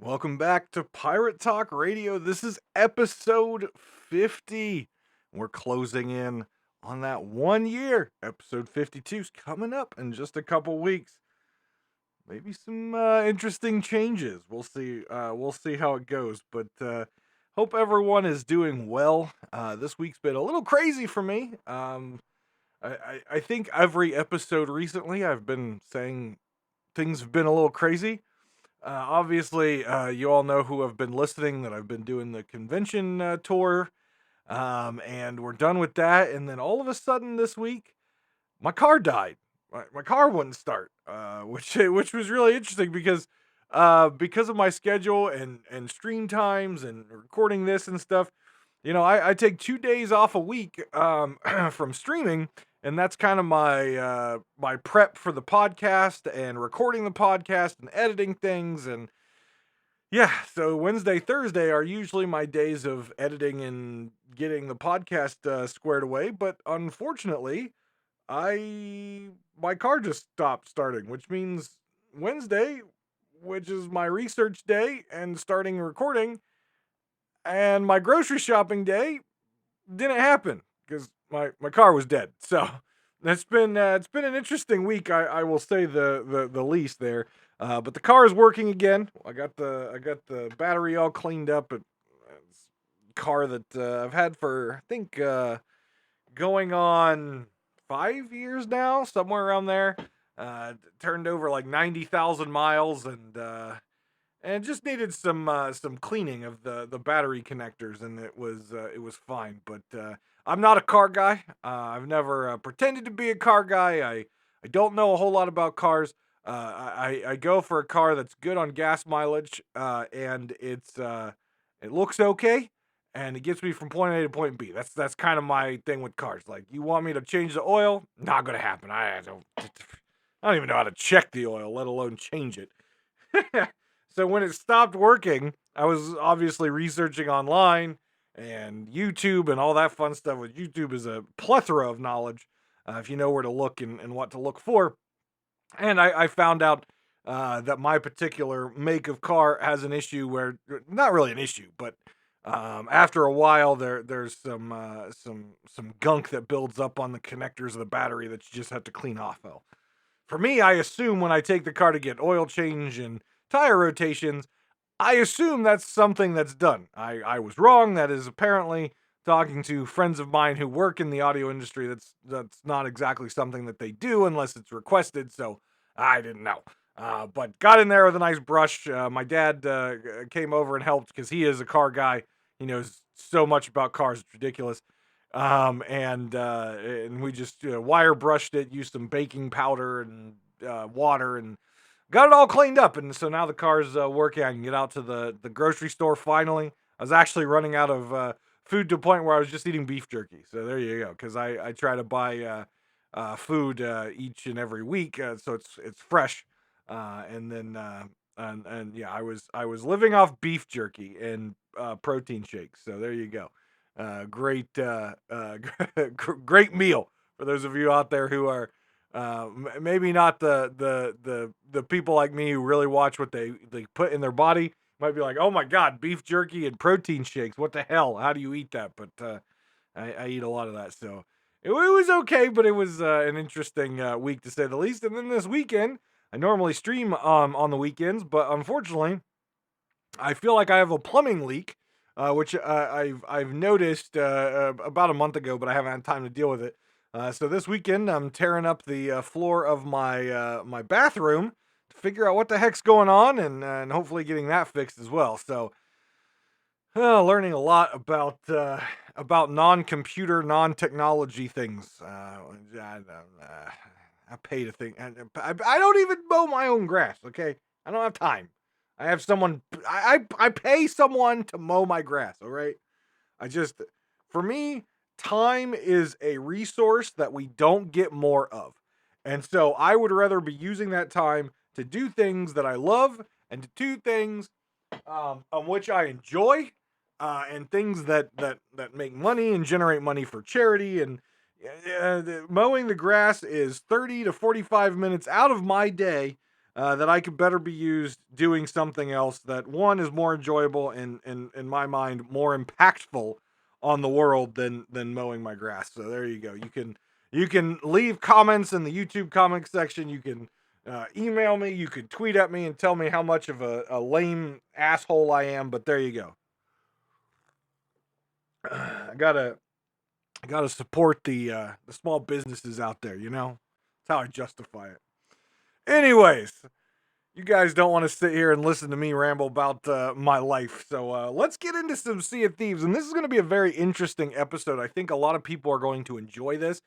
Welcome back to Pirate Talk Radio. This is episode 50. We're closing in on that 1 year. Episode 52 is coming up in just a couple weeks. Maybe some interesting changes. We'll see. We'll see how it goes. But hope everyone is doing well. This week's been a little crazy for me. I think every episode recently I've been saying things have been a little crazy. Obviously, you all know who have been listening that I've been doing the convention tour, and we're done with that. And then all of a sudden this week, my car died. My car wouldn't start, which was really interesting because of my schedule and stream times and recording this and stuff. I take 2 days off a week from streaming, and that's kind of my prep for the podcast and recording the podcast and editing things. And yeah, so Wednesday, Thursday are usually my days of editing and getting the podcast squared away. But unfortunately, I my car just stopped starting, which means Wednesday, which is my research day and starting recording, and my grocery shopping day didn't happen because my car was dead. So it's been an interesting week. I will say the least there. But the car is working again. I got the battery all cleaned up. It's a car that I've had for I think going on 5 years now, somewhere around there. Turned over like 90,000 miles and just needed some cleaning of the battery connectors, and it was fine. But I'm not a car guy. I've never pretended to be a car guy. I don't know a whole lot about cars. I go for a car that's good on gas mileage, and it looks okay, and it gets me from point A to point B. That's kind of my thing with cars. Like, you want me to change the oil? Not gonna happen. I don't even know how to check the oil, let alone change it. So when it stopped working, I was obviously researching online and YouTube and all that fun stuff. With YouTube is a plethora of knowledge if you know where to look and what to look for. And I found out that my particular make of car has an issue where, not really an issue, but after a while there's some gunk that builds up on the connectors of the battery that you just have to clean off. For me, I assume when I take the car to get oil change and tire rotations, I assume that's something that's done. I was wrong. That is apparently, talking to friends of mine who work in the audio industry, that's not exactly something that they do unless it's requested. So I didn't know. But got in there with a nice brush. My dad came over and helped because he is a car guy. He knows so much about cars, it's ridiculous. And we just wire brushed it, used some baking powder and water, and got it all cleaned up. And so now the car's working. I can get out to the grocery store finally. I was actually running out of food to a point where I was just eating beef jerky. So there you go. Because I try to buy food each and every week, so it's fresh. And then and yeah, I was living off beef jerky and protein shakes. So there you go. Great meal for those of you out there who are maybe not the people like me who really watch what they put in their body. Might be like, oh my god, beef jerky and protein shakes. What the hell? How do you eat that? But I eat a lot of that, so it was okay. But it was an interesting week to say the least. And then this weekend, I normally stream on the weekends, but unfortunately, I feel like I have a plumbing leak, which I've noticed about a month ago, but I haven't had time to deal with it. So this weekend, I'm tearing up the floor of my bathroom to figure out what the heck's going on, and hopefully getting that fixed as well. So learning a lot about non-computer, non-technology things. I pay to think. I don't even mow my own grass. Okay, I don't have time. I have someone. I pay someone to mow my grass. All right. I just, for me, time is a resource that we don't get more of, and so I would rather be using that time to do things that I love and to do things on which I enjoy, and things that make money and generate money for charity. And mowing the grass is 30 to 45 minutes out of my day that I could better be used doing something else that one is more enjoyable and in my mind more impactful on the world than mowing my grass. So there you go. You can leave comments in the YouTube comment section. You can email me. You can tweet at me and tell me how much of a lame asshole I am. But there you go. I gotta support the small businesses out there. That's how I justify it. Anyways, you guys don't want to sit here and listen to me ramble about my life. So let's get into some Sea of Thieves. And this is going to be a very interesting episode. I think a lot of people are going to enjoy this.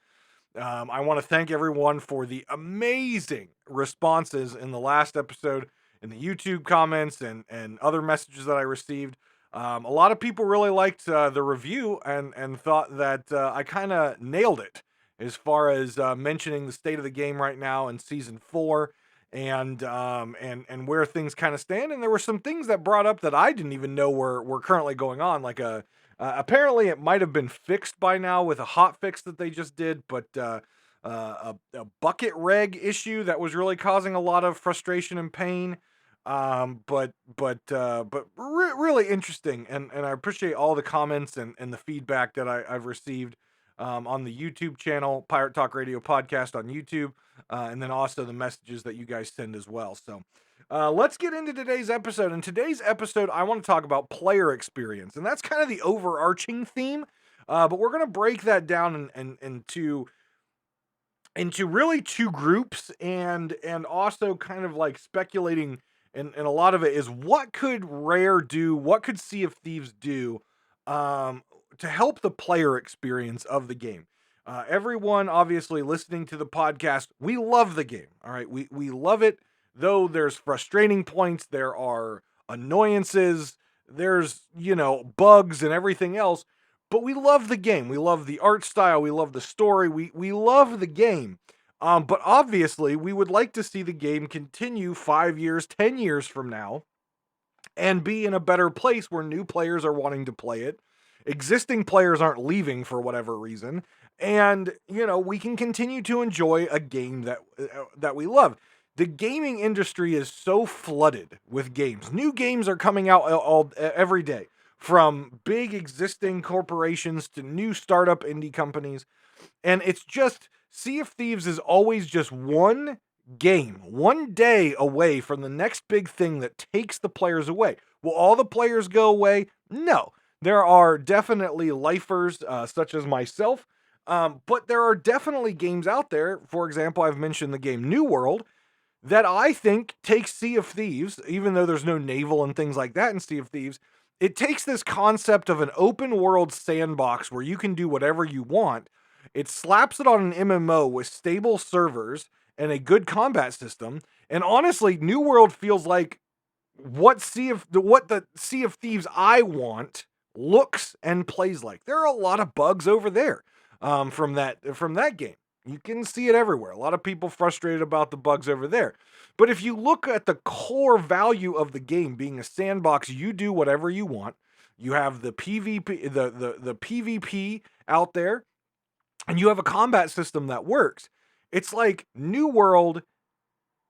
I want to thank everyone for the amazing responses in the last episode, in the YouTube comments, and other messages that I received. A lot of people really liked the review and thought that I kind of nailed it as far as mentioning the state of the game right now in season 4 and where things kind of stand. And there were some things that brought up that I didn't even know were currently going on, like apparently, it might have been fixed by now with a hot fix that they just did, but a bucket reg issue that was really causing a lot of frustration and pain. Really interesting, and I appreciate all the comments and the feedback that I've received on the YouTube channel, Pirate Talk Radio Podcast on YouTube, and then also the messages that you guys send as well. So. Let's get into today's episode. In today's episode, I want to talk about player experience, and that's kind of the overarching theme. But we're going to break that down into really two groups, and also kind of like speculating. And a lot of it is what could Rare do? What could Sea of Thieves do to help the player experience of the game? Everyone obviously listening to the podcast, we love the game. All right, we love it. Though there's frustrating points, there are annoyances, there's, bugs and everything else, but we love the game. We love the art style, we love the story, we love the game. But obviously, we would like to see the game continue 5 years, 10 years from now, and be in a better place where new players are wanting to play it. Existing players aren't leaving for whatever reason, and we can continue to enjoy a game that we love. The gaming industry is so flooded with games. New games are coming out every day, from big existing corporations to new startup indie companies. And it's just, Sea of Thieves is always just one game, one day away from the next big thing that takes the players away. Will all the players go away? No. There are definitely lifers, such as myself, but there are definitely games out there. For example, I've mentioned the game New World, that I think takes Sea of Thieves, even though there's no naval and things like that in Sea of Thieves. It takes this concept of an open world sandbox where you can do whatever you want. It slaps it on an MMO with stable servers and a good combat system. And honestly, New World feels like what the Sea of Thieves I want looks and plays like. There are a lot of bugs over there from that game. You can see it everywhere. A lot of people frustrated about the bugs over there. But if you look at the core value of the game being a sandbox, you do whatever you want. You have the PvP, the PvP out there, and you have a combat system that works. It's like New World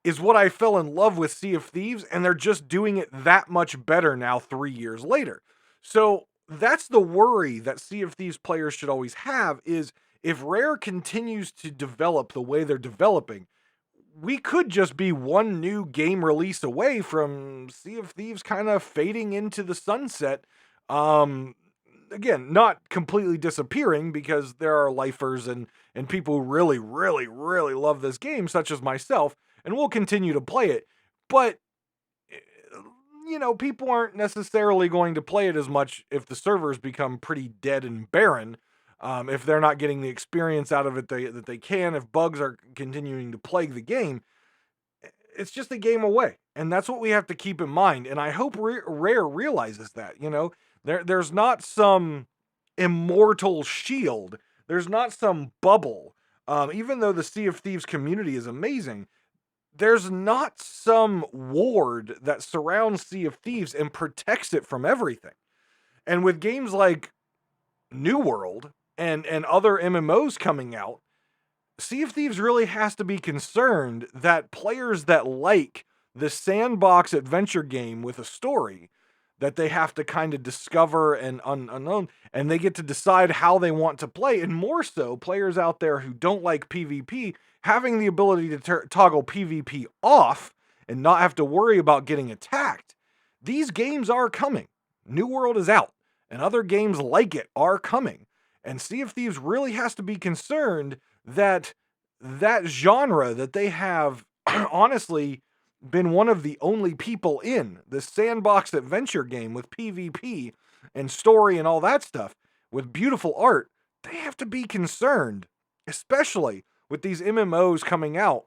is what I fell in love with Sea of Thieves, and they're just doing it that much better now 3 years later. So that's the worry that Sea of Thieves players should always have, is if Rare continues to develop the way they're developing, we could just be one new game release away from Sea of Thieves kind of fading into the sunset. Again, not completely disappearing, because there are lifers and people who really, really, really love this game, such as myself, and will continue to play it. But people aren't necessarily going to play it as much if the servers become pretty dead and barren. If they're not getting the experience out of it that they can, if bugs are continuing to plague the game, it's just a game away. And that's what we have to keep in mind. And I hope Rare realizes that, there's not some immortal shield. There's not some bubble. Even though the Sea of Thieves community is amazing, there's not some ward that surrounds Sea of Thieves and protects it from everything. And with games like New World and other MMOs coming out, Sea of Thieves really has to be concerned that players that like the sandbox adventure game with a story that they have to kind of discover and unknown, and they get to decide how they want to play. And more so, players out there who don't like PvP having the ability to toggle PvP off and not have to worry about getting attacked. These games are coming. New World is out, and other games like it are coming. And Sea of Thieves really has to be concerned that that genre that they have honestly been one of the only people in the sandbox adventure game with PvP and story and all that stuff with beautiful art, they have to be concerned, especially with these MMOs coming out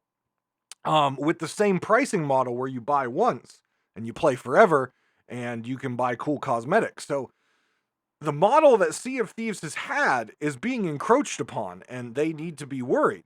with the same pricing model where you buy once and you play forever and you can buy cool cosmetics. So the model that Sea of Thieves has had is being encroached upon, and they need to be worried.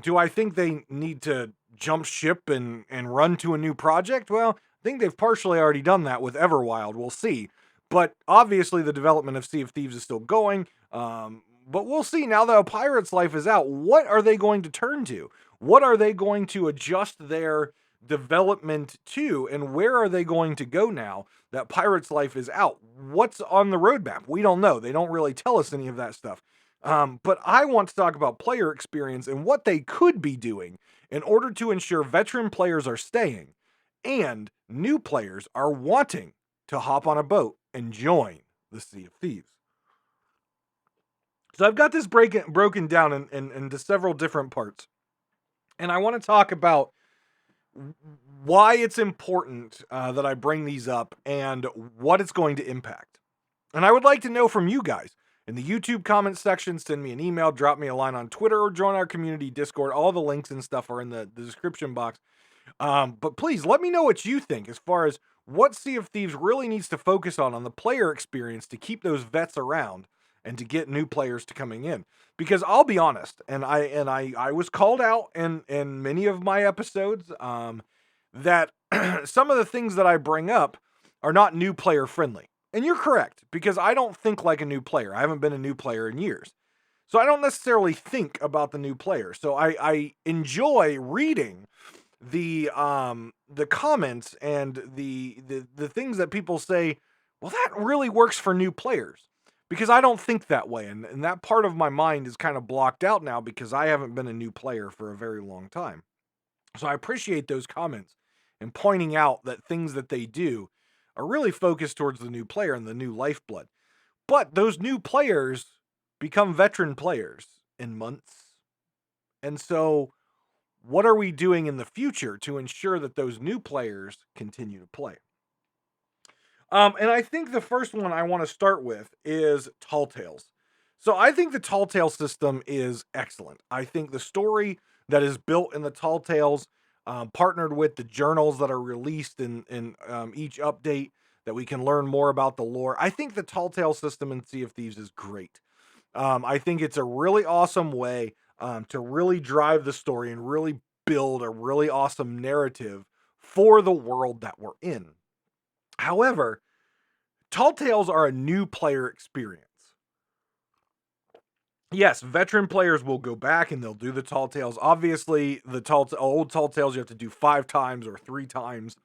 Do I think they need to jump ship and run to a new project? Well, I think they've partially already done that with Everwild. We'll see. But obviously, the development of Sea of Thieves is still going. But we'll see now that A Pirate's Life is out. What are they going to turn to? What are they going to adjust their development to? And where are they going to go now that Pirate's Life is out? What's on the roadmap? We don't know. They don't really tell us any of that stuff. But I want to talk about player experience and what they could be doing in order to ensure veteran players are staying and new players are wanting to hop on a boat and join the Sea of Thieves. So I've got this broken down into several different parts. And I want to talk about why it's important that I bring these up and what it's going to impact. And I would like to know from you guys in the YouTube comments section. Send me an email, drop me a line on Twitter, or join our community Discord. All the links and stuff are in the description box. But please let me know what you think as far as what Sea of Thieves really needs to focus on the player experience to keep those vets around and to get new players to coming in. Because I'll be honest, and I was called out in many of my episodes that some of the things that I bring up are not new player friendly. And you're correct, because I don't think like a new player. I haven't been a new player in years. So I don't necessarily think about the new player. So I enjoy reading the comments and the things that people say, well, that really works for new players. Because I don't think that way. And that part of my mind is kind of blocked out now because I haven't been a new player for a very long time. So I appreciate those comments and pointing out that things that they do are really focused towards the new player and the new lifeblood. But those new players become veteran players in months. And so what are we doing in the future to ensure that those new players continue to play? And I think the first one I want to start with is Tall Tales. So I think the Tall Tale system is excellent. I think the story that is built in the Tall Tales, partnered with the journals that are released in each update, that we can learn more about the lore. I think the Tall Tale system in Sea of Thieves is great. I think it's a really awesome way to really drive the story and really build a really awesome narrative for the world that we're in. However, Tall Tales are a new player experience. Yes, veteran players will go back and they'll do the Tall Tales. Obviously, the old Tall Tales you have to do 5 times or 3 times.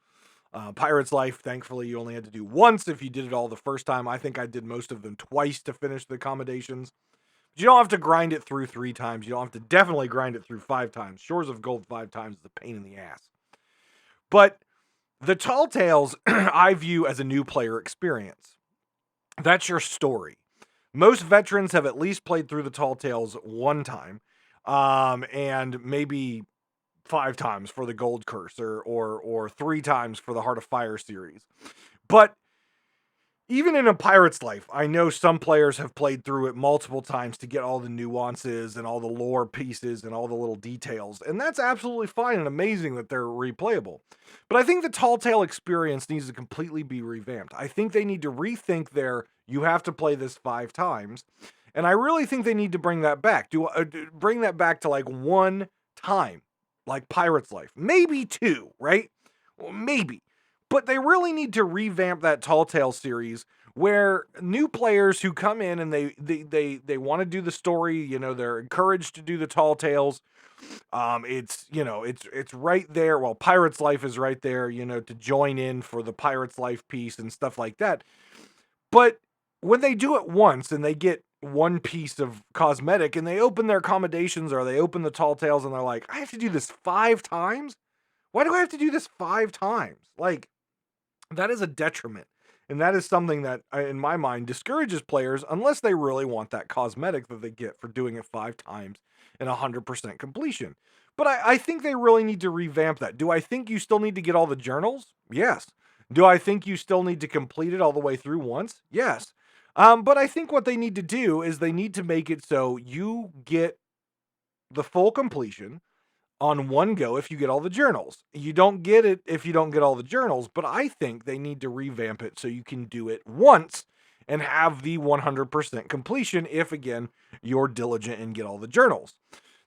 Pirate's Life, thankfully, you only had to do once if you did it all the first time. I think I did most of them twice to finish the accommodations. But you don't have to grind it through 3 times. You don't have to definitely grind it through 5 times. Shores of Gold 5 times is a pain in the ass. But the Tall Tales I view as a new player experience. That's your story. Most veterans have at least played through the Tall Tales 1 time, and maybe 5 times for the Gold Curse, or 3 times for the Heart of Fire series. But even in A Pirate's Life, I know some players have played through it multiple times to get all the nuances and all the lore pieces and all the little details. And that's absolutely fine and amazing that they're replayable. But I think the Tall Tale experience needs to completely be revamped. I think they need to rethink you have to play this 5 times. And I really think they need to bring that back. Bring that back to like 1 time, like Pirate's Life. Maybe 2, right? Well, maybe. But they really need to revamp that Tall Tale series where new players who come in and they want to do the story, they're encouraged to do the Tall Tales. It's right there. Well, Pirate's Life is right there, to join in for the Pirate's Life piece and stuff like that. But when they do it once and they get one piece of cosmetic and they open their accommodations or they open the Tall Tales and they're like, I have to do this 5 times? Why do I have to do this 5 times? Like, that is a detriment. And that is something that, in my mind, discourages players unless they really want that cosmetic that they get for doing it 5 times and 100% completion. But I think they really need to revamp that. Do I think you still need to get all the journals? Yes. Do I think you still need to complete it all the way through once? Yes. But I think what they need to do is they need to make it so you get the full completion on one go if you get all the journals. You don't get it if you don't get all the journals, but I think they need to revamp it so you can do it once and have the 100% completion if, again, you're diligent and get all the journals.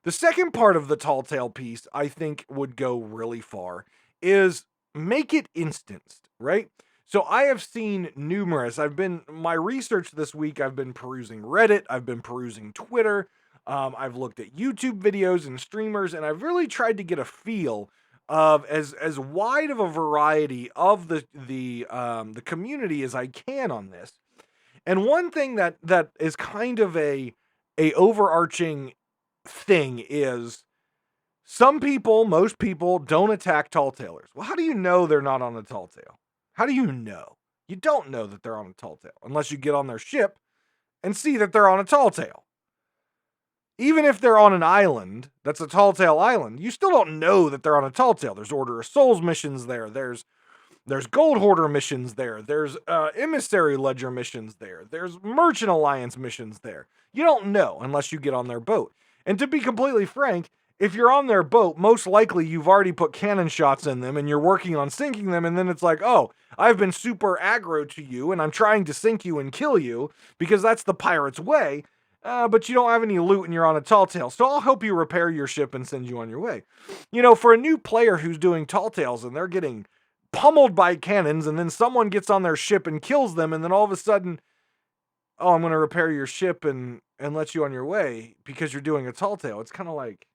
The second part of the Tall Tale piece I think would go really far is make it instanced, right? So I have seen numerous, my research this week, I've been perusing Reddit, I've been perusing Twitter, I've looked at YouTube videos and streamers, and I've really tried to get a feel of as wide of a variety of the community as I can on this. And one thing that is kind of a overarching thing is most people don't attack tall tailers. Well, how do you know they're not on a tall tale? How do you know? You don't know that they're on a tall tale unless you get on their ship and see that they're on a tall tale. Even if they're on an island that's a tall tale island, you still don't know that they're on a tall tale. There's Order of Souls missions there. There's Gold Hoarder missions there. There's Emissary Ledger missions there. There's Merchant Alliance missions there. You don't know unless you get on their boat. And to be completely frank, if you're on their boat, most likely you've already put cannon shots in them and you're working on sinking them. And then it's like, oh, I've been super aggro to you and I'm trying to sink you and kill you because that's the pirate's way. But you don't have any loot and you're on a tall tale. So I'll help you repair your ship and send you on your way. For a new player who's doing tall tales and they're getting pummeled by cannons and then someone gets on their ship and kills them and then all of a sudden, oh, I'm going to repair your ship and let you on your way because you're doing a tall tale. It's kind of like,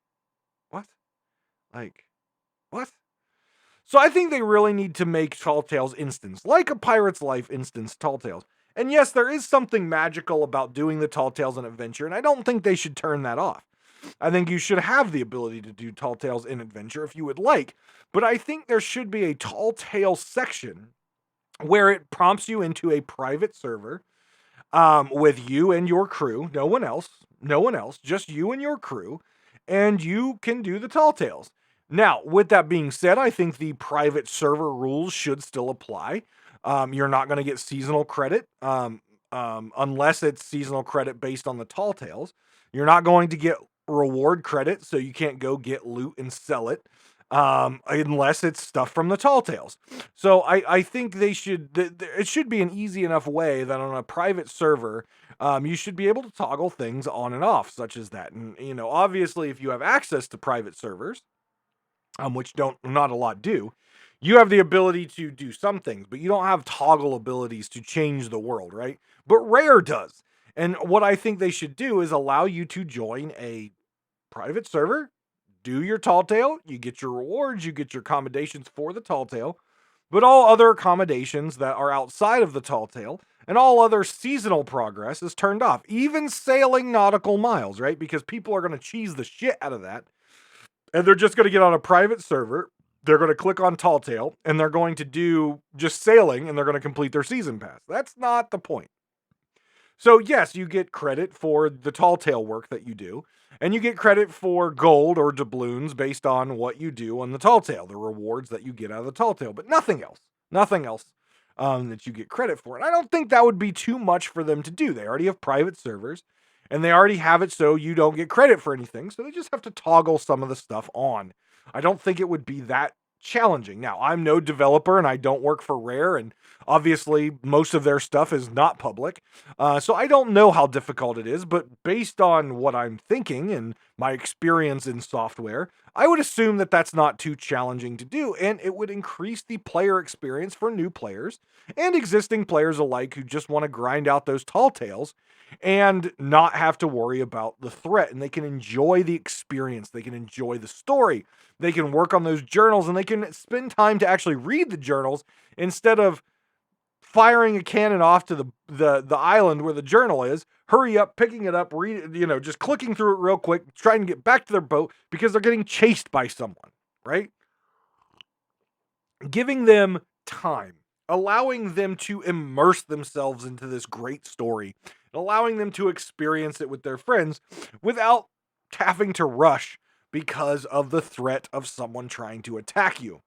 what? Like, what? So I think they really need to make tall tales instance, like a Pirate's Life instance tall tales. And yes, there is something magical about doing the tall tales in adventure, and I don't think they should turn that off. I think you should have the ability to do tall tales in adventure if you would like, but I think there should be a tall tale section where it prompts you into a private server with you and your crew, no one else, just you and your crew, and you can do the tall tales. Now, with that being said, I think the private server rules should still apply. You're not going to get seasonal credit unless it's seasonal credit based on the tall tales. You're not going to get reward credit, so you can't go get loot and sell it unless it's stuff from the tall tales. So I think it should be an easy enough way that on a private server, you should be able to toggle things on and off, such as that. And obviously, if you have access to private servers, which not a lot do, you have the ability to do some things, but you don't have toggle abilities to change the world, right? But Rare does. And what I think they should do is allow you to join a private server, do your tall tale, you get your rewards, you get your accommodations for the tall tale, but all other accommodations that are outside of the tall tale and all other seasonal progress is turned off. Even sailing nautical miles, right? Because people are going to cheese the shit out of that. And they're just going to get on a private server. They're going to click on Tall Tale, and they're going to do just sailing, and they're going to complete their season pass. That's not the point. So yes, you get credit for the Tall Tale work that you do, and you get credit for gold or doubloons based on what you do on the Tall Tale, the rewards that you get out of the Tall Tale, but nothing else that you get credit for. And I don't think that would be too much for them to do. They already have private servers, and they already have it so you don't get credit for anything, so they just have to toggle some of the stuff on. I don't think it would be that challenging. Now, I'm no developer and I don't work for Rare, and obviously most of their stuff is not public. So I don't know how difficult it is, but based on what I'm thinking and my experience in software, I would assume that that's not too challenging to do, and it would increase the player experience for new players and existing players alike who just want to grind out those tall tales and not have to worry about the threat. And they can enjoy the experience, they can enjoy the story, they can work on those journals, and they can spend time to actually read the journals instead of firing a cannon off to the island where the journal is, hurry up, picking it up, just clicking through it real quick, trying to get back to their boat because they're getting chased by someone, right? Giving them time, allowing them to immerse themselves into this great story, allowing them to experience it with their friends without having to rush because of the threat of someone trying to attack you.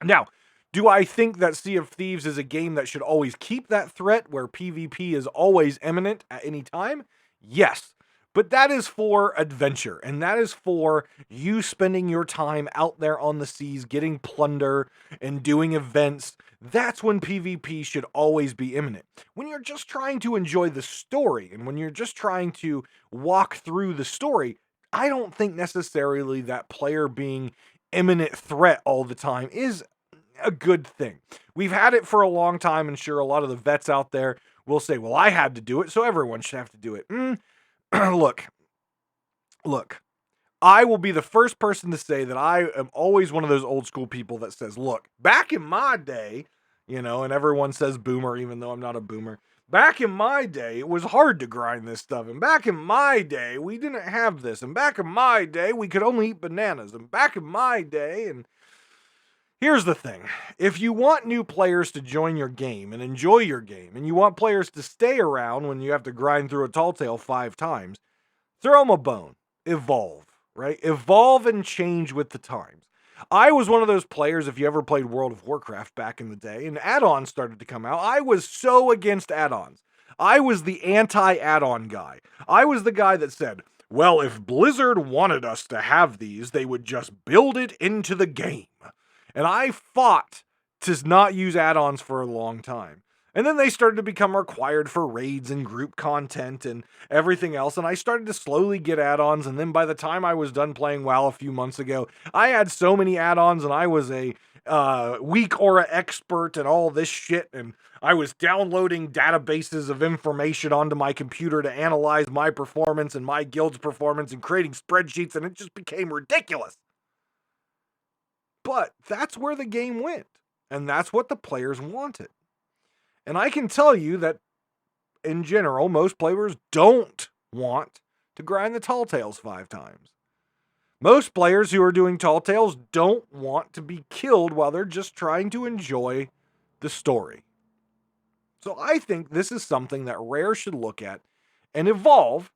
Now, do I think that Sea of Thieves is a game that should always keep that threat where PvP is always imminent at any time? Yes. But that is for adventure, and that is for you spending your time out there on the seas, getting plunder and doing events. That's when PvP should always be imminent. When you're just trying to enjoy the story, and when you're just trying to walk through the story, I don't think necessarily that player being imminent threat all the time is a good thing. We've had it for a long time, and sure, a lot of the vets out there will say, well, I had to do it, so everyone should have to do it. Look, I will be the first person to say that I am always one of those old school people that says, look, back in my day, and everyone says boomer, even though I'm not a boomer. Back in my day, it was hard to grind this stuff. And back in my day, we didn't have this. And back in my day, we could only eat bananas. And back in my day, and here's the thing. If you want new players to join your game and enjoy your game, and you want players to stay around when you have to grind through a tall tale 5 times, throw them a bone. Evolve, right? Evolve and change with the times. I was one of those players, if you ever played World of Warcraft back in the day, and add-ons started to come out, I was so against add-ons. I was the anti-add-on guy. I was the guy that said, well, if Blizzard wanted us to have these, they would just build it into the game. And I fought to not use add-ons for a long time. And then they started to become required for raids and group content and everything else. And I started to slowly get add-ons. And then by the time I was done playing WoW a few months ago, I had so many add-ons and I was a weak aura expert and all this shit. And I was downloading databases of information onto my computer to analyze my performance and my guild's performance and creating spreadsheets. And it just became ridiculous. But that's where the game went. And that's what the players wanted. And I can tell you that, in general, most players don't want to grind the tall tales 5 times. Most players who are doing tall tales don't want to be killed while they're just trying to enjoy the story. So I think this is something that Rare should look at and evolve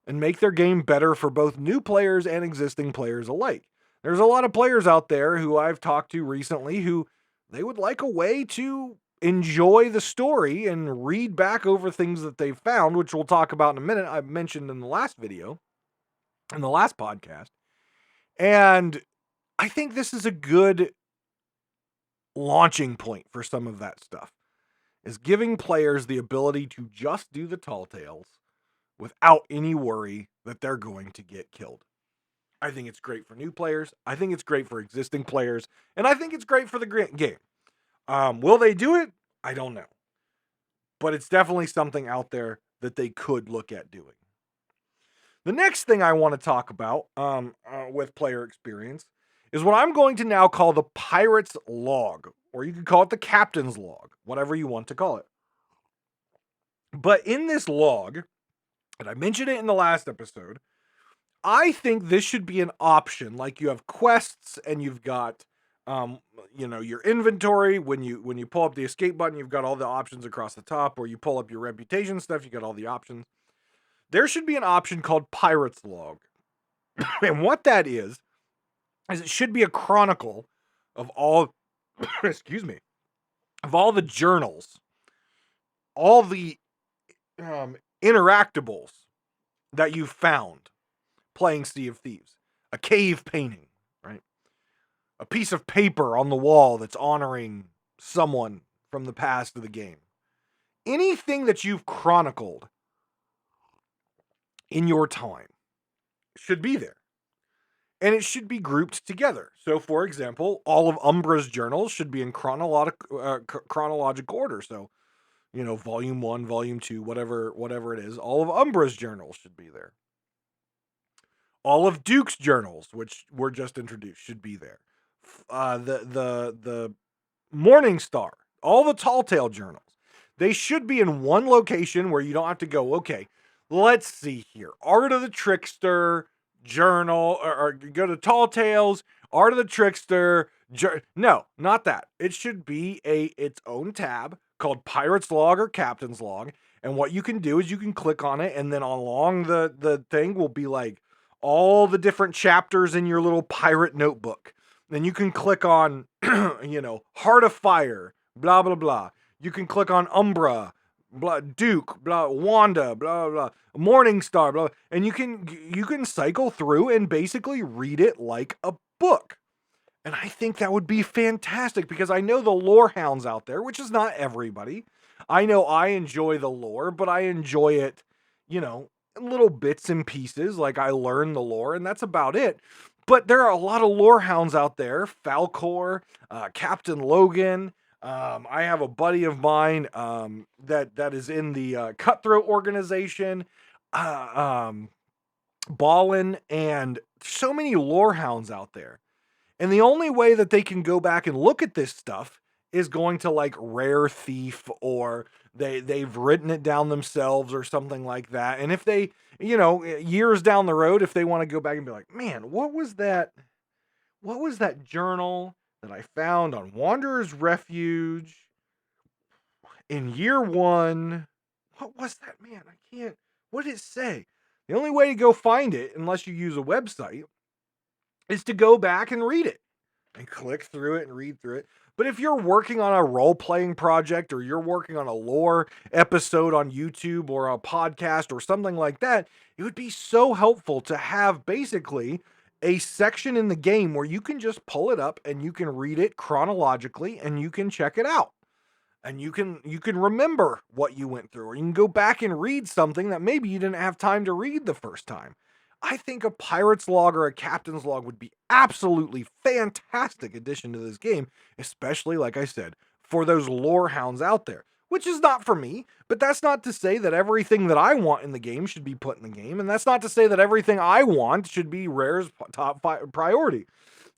and make their game better for both new players and existing players alike. There's a lot of players out there who I've talked to recently who they would like a way to enjoy the story and read back over things that they've found, which we'll talk about in a minute. I mentioned in the last video, in the last podcast. And I think this is a good launching point for some of that stuff, is giving players the ability to just do the tall tales without any worry that they're going to get killed. I think it's great for new players. I think it's great for existing players. And I think it's great for the game. Will they do it? I don't know. But it's definitely something out there that they could look at doing. The next thing I want to talk about with player experience is what I'm going to now call the Pirate's Log, or you could call it the Captain's Log, whatever you want to call it. But in this log, and I mentioned it in the last episode, I think this should be an option. Like you have quests and you've got your inventory. When you pull up the escape button, you've got all the options across the top, or you pull up your reputation stuff, you got all the options. There should be an option called Pirate's Log. And what that is it should be a chronicle of all, excuse me, of all the journals, all the interactables that you've found playing Sea of Thieves. A cave painting, right? A piece of paper on the wall that's honoring someone from the past of the game. Anything that you've chronicled in your time should be there. And it should be grouped together. So, for example, all of Umbra's journals should be in chronological order. So, volume 1, volume 2, whatever it is, all of Umbra's journals should be there. All of Duke's journals, which were just introduced, should be there. The Morning Star, all the Tall Tale journals, they should be in one location where you don't have to go, okay, let's see here. Art of the Trickster journal, or go to Tall Tales, Art of the Trickster. No, not that. It should be its own tab called Pirate's Log or Captain's Log. And what you can do is you can click on it, and then along the thing will be like all the different chapters in your little pirate notebook. Then you can click on, Heart of Fire, blah, blah, blah. You can click on Umbra, blah, Duke, blah, Wanda, blah, blah, Morning Star, blah, and you can cycle through and basically read it like a book. And I think that would be fantastic because I know the lore hounds out there, which is not everybody. I know I enjoy the lore, but I enjoy it, in little bits and pieces. Like I learn the lore, and that's about it. But there are a lot of lore hounds out there. Falcor, Captain Logan. I have a buddy of mine that is in the Cutthroat organization. Ballin, and so many lore hounds out there. And the only way that they can go back and look at this stuff is going to like Rare Thief, or they've written it down themselves or something like that. And if they, years down the road, if they want to go back and be like, man, what was that journal that I found on Wanderer's Refuge in year 1? What was that, man? I can't. What did it say? The only way to go find it, unless you use a website, is to go back and read it and click through it and read through it. But if you're working on a role-playing project, or you're working on a lore episode on YouTube or a podcast or something like that, it would be so helpful to have basically a section in the game where you can just pull it up and you can read it chronologically and you can check it out. And you can remember what you went through, or you can go back and read something that maybe you didn't have time to read the first time. I think a pirate's log or a captain's log would be absolutely fantastic addition to this game, especially, like I said, for those lore hounds out there, which is not for me, but that's not to say that everything that I want in the game should be put in the game, and that's not to say that everything I want should be Rare's top priority.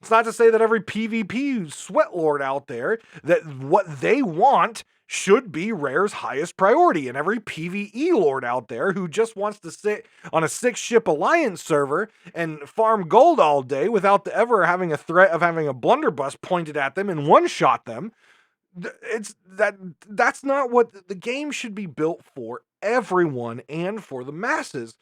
It's not to say that every PvP sweat lord out there, that what they want should be Rare's highest priority, and every PvE lord out there who just wants to sit on a 6-ship alliance server and farm gold all day without ever having a threat of having a blunderbuss pointed at them and one-shot them. That's not what the game should be built for. Everyone and for the masses.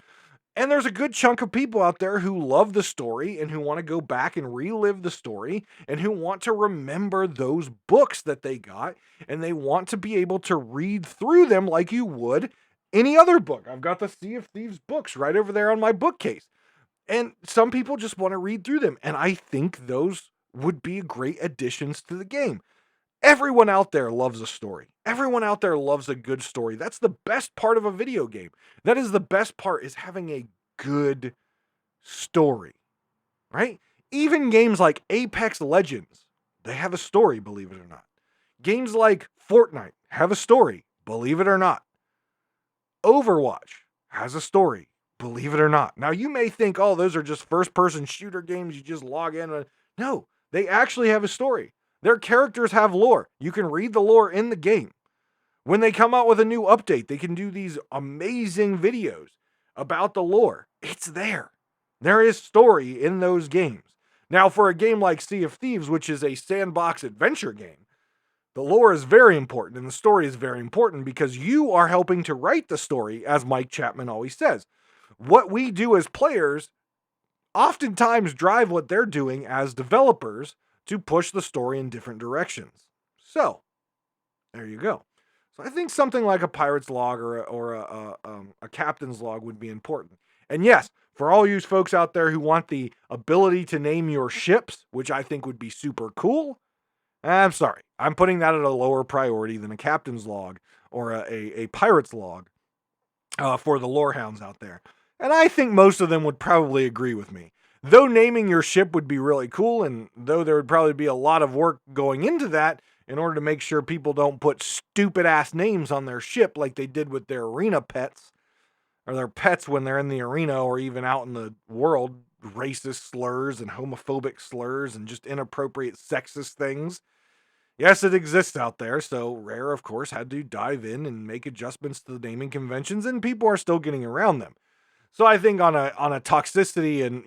And there's a good chunk of people out there who love the story and who want to go back and relive the story and who want to remember those books that they got, and they want to be able to read through them like you would any other book. I've got the Sea of Thieves books right over there on my bookcase. And some people just want to read through them. And I think those would be great additions to the game. Everyone out there loves a story. Everyone out there loves a good story. That's the best part of a video game. That is the best part, is having a good story, right? Even games like Apex Legends, they have a story, believe it or not. Games like Fortnite have a story, believe it or not. Overwatch has a story, believe it or not. Now, you may think, oh, those are just first-person shooter games. You just log in. No, they actually have a story. Their characters have lore. You can read the lore in the game. When they come out with a new update, they can do these amazing videos about the lore. It's there. There is story in those games. Now, for a game like Sea of Thieves, which is a sandbox adventure game, the lore is very important and the story is very important because you are helping to write the story, as Mike Chapman always says. What we do as players oftentimes drive what they're doing as developers to push the story in different directions. So, there you go. So I think something like a pirate's log or a captain's log would be important. And yes, for all you folks out there who want the ability to name your ships, which I think would be super cool, I'm sorry. I'm putting that at a lower priority than a captain's log or a pirate's log for the lore hounds out there. And I think most of them would probably agree with me. Though naming your ship would be really cool, and though there would probably be a lot of work going into that in order to make sure people don't put stupid ass names on their ship like they did with their arena pets, or their pets when they're in the arena or even out in the world, racist slurs and homophobic slurs and just inappropriate sexist things. Yes, it exists out there, so Rare, of course, had to dive in and make adjustments to the naming conventions, and people are still getting around them. So I think on a toxicity and,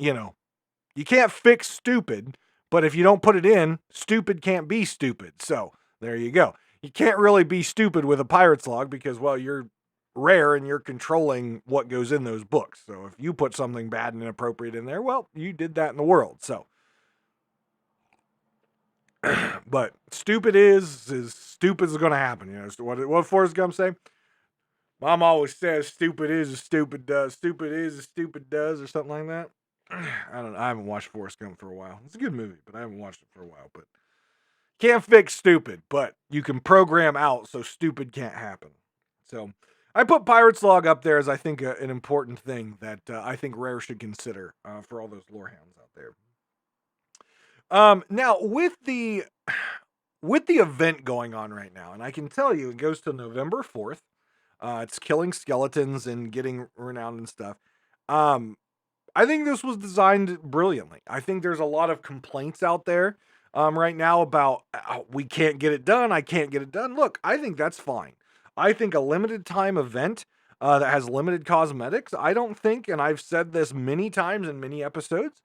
you can't fix stupid, but if you don't put it in, stupid can't be stupid. So there you go. You can't really be stupid with a pirate's log because, well, you're Rare and you're controlling what goes in those books. So if you put something bad and inappropriate in there, well, you did that in the world. So, but stupid is stupid is going to happen. So what Forrest Gump say? Mom always says stupid is as stupid does. Stupid is as stupid does, or something like that. I don't know. I haven't watched Forrest Gump for a while. It's a good movie, but I haven't watched it for a while. But can't fix stupid, but you can program out so stupid can't happen. So I put Pirate's Log up there as I think an important thing that I think Rare should consider for all those lore hounds out there. Now with the event going on right now, and I can tell you it goes to November 4th. It's killing skeletons and getting renowned and stuff. I think this was designed brilliantly. I think there's a lot of complaints out there right now about we can't get it done. I can't get it done. Look, I think that's fine. I think a limited time event that has limited cosmetics, I don't think, and I've said this many times in many episodes,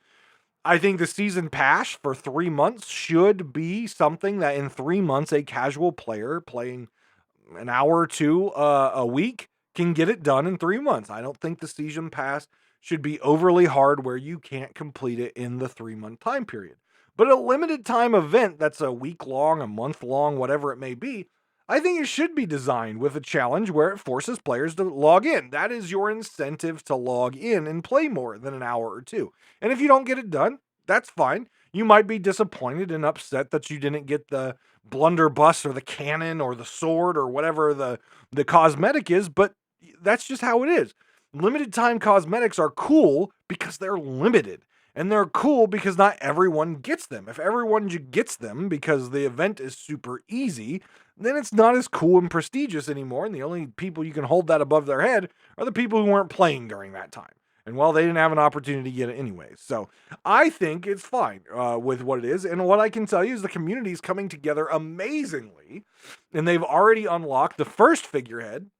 I think the season pass for 3 months should be something that in 3 months a casual player playing an hour or two a week can get it done in 3 months. I don't think the season pass should be overly hard where you can't complete it in the 3-month time period. But a limited time event that's a week long, a month long, whatever it may be, I think it should be designed with a challenge where it forces players to log in. That is your incentive to log in and play more than an hour or two. And if you don't get it done, that's fine. You might be disappointed and upset that you didn't get the blunderbuss or the cannon or the sword or whatever the cosmetic is, but that's just how it is. Limited time cosmetics are cool because they're limited. And they're cool because not everyone gets them. If everyone gets them because the event is super easy, then it's not as cool and prestigious anymore. And the only people you can hold that above their head are the people who weren't playing during that time. And well, they didn't have an opportunity to get it anyway. So I think it's fine with what it is. And what I can tell you is the community is coming together amazingly. And they've already unlocked the first figurehead,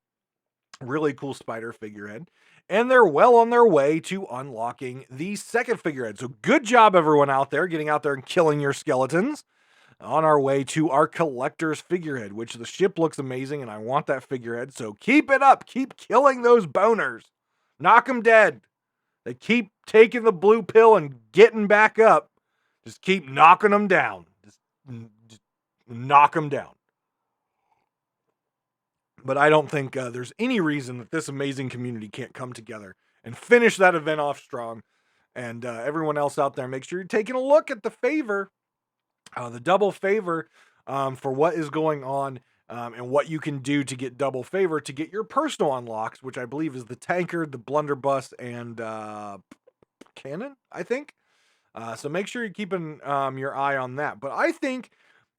really cool spider figurehead. And they're well on their way to unlocking the second figurehead. So good job, everyone out there, getting out there and killing your skeletons. On our way to our collector's figurehead, which the ship looks amazing, and I want that figurehead. So keep it up. Keep killing those boners. Knock them dead. They keep taking the blue pill and getting back up. Just keep knocking them down. Just knock them down. But I don't think there's any reason that this amazing community can't come together and finish that event off strong. And everyone else out there, make sure you're taking a look at the favor, the double favor for what is going on and what you can do to get double favor to get your personal unlocks, which I believe is the tankard, the blunderbuss, and cannon, I think. So make sure you're keeping your eye on that. But I think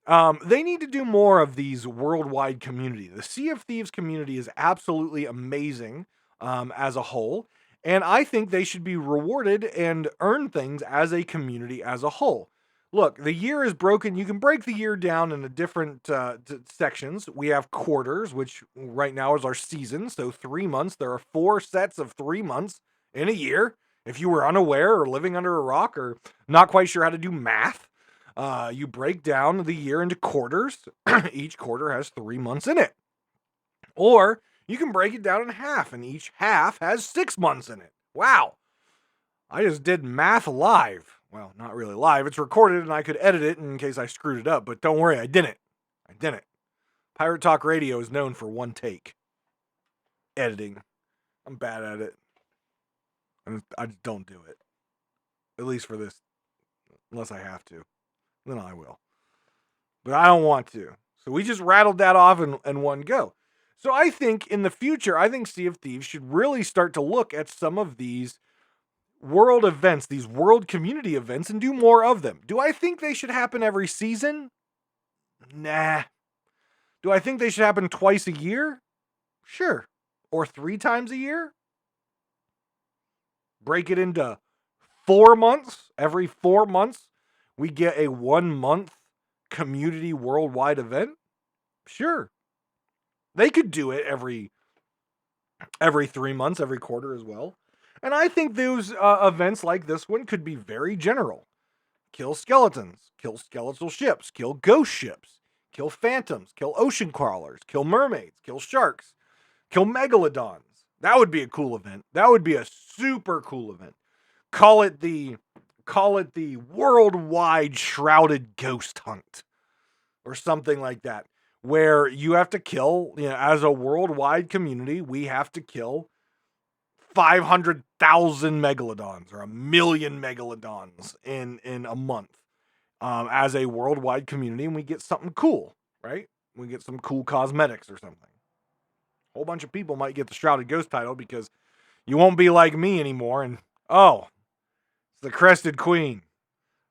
they need to do more of these worldwide community. The Sea of Thieves community is absolutely amazing as a whole. And I think they should be rewarded and earn things as a community as a whole. Look, the year is broken. You can break the year down into different sections. We have quarters, which right now is our season. So 3 months. There are 4 sets of 3 months in a year. If you were unaware or living under a rock or not quite sure how to do math, you break down the year into quarters. Each quarter has 3 months in it. Or you can break it down in half, and each half has 6 months in it. Wow. I just did math live. Well, not really live. It's recorded, and I could edit it in case I screwed it up. But don't worry, I didn't. I didn't. Pirate Talk Radio is known for one take. Editing. I'm bad at it. I just don't do it. At least for this. Unless I have to. Then I will. But I don't want to. So we just rattled that off in one go. So I think in the future, I think Sea of Thieves should really start to look at some of these world events, these world community events, and do more of them. Do I think they should happen every season? Nah. Do I think they should happen twice a year? Sure. Or 3 times a year? Break it into 4 months. Every 4 months, we get a 1-month community worldwide event? Sure. They could do it every 3 months, every quarter as well. And I think those events like this one could be very general. Kill skeletons, kill skeletal ships, kill ghost ships, kill phantoms, kill ocean crawlers, kill mermaids, kill sharks, kill megalodons. That would be a cool event. That would be a super cool event. Call it the worldwide shrouded ghost hunt or something like that, where you have to kill, as a worldwide community, we have to kill 500,000 megalodons or 1,000,000 megalodons in a month, as a worldwide community, and we get something cool, right? We get some cool cosmetics or something. A whole bunch of people might get the Shrouded Ghost title because you won't be like me anymore, and it's the Crested Queen.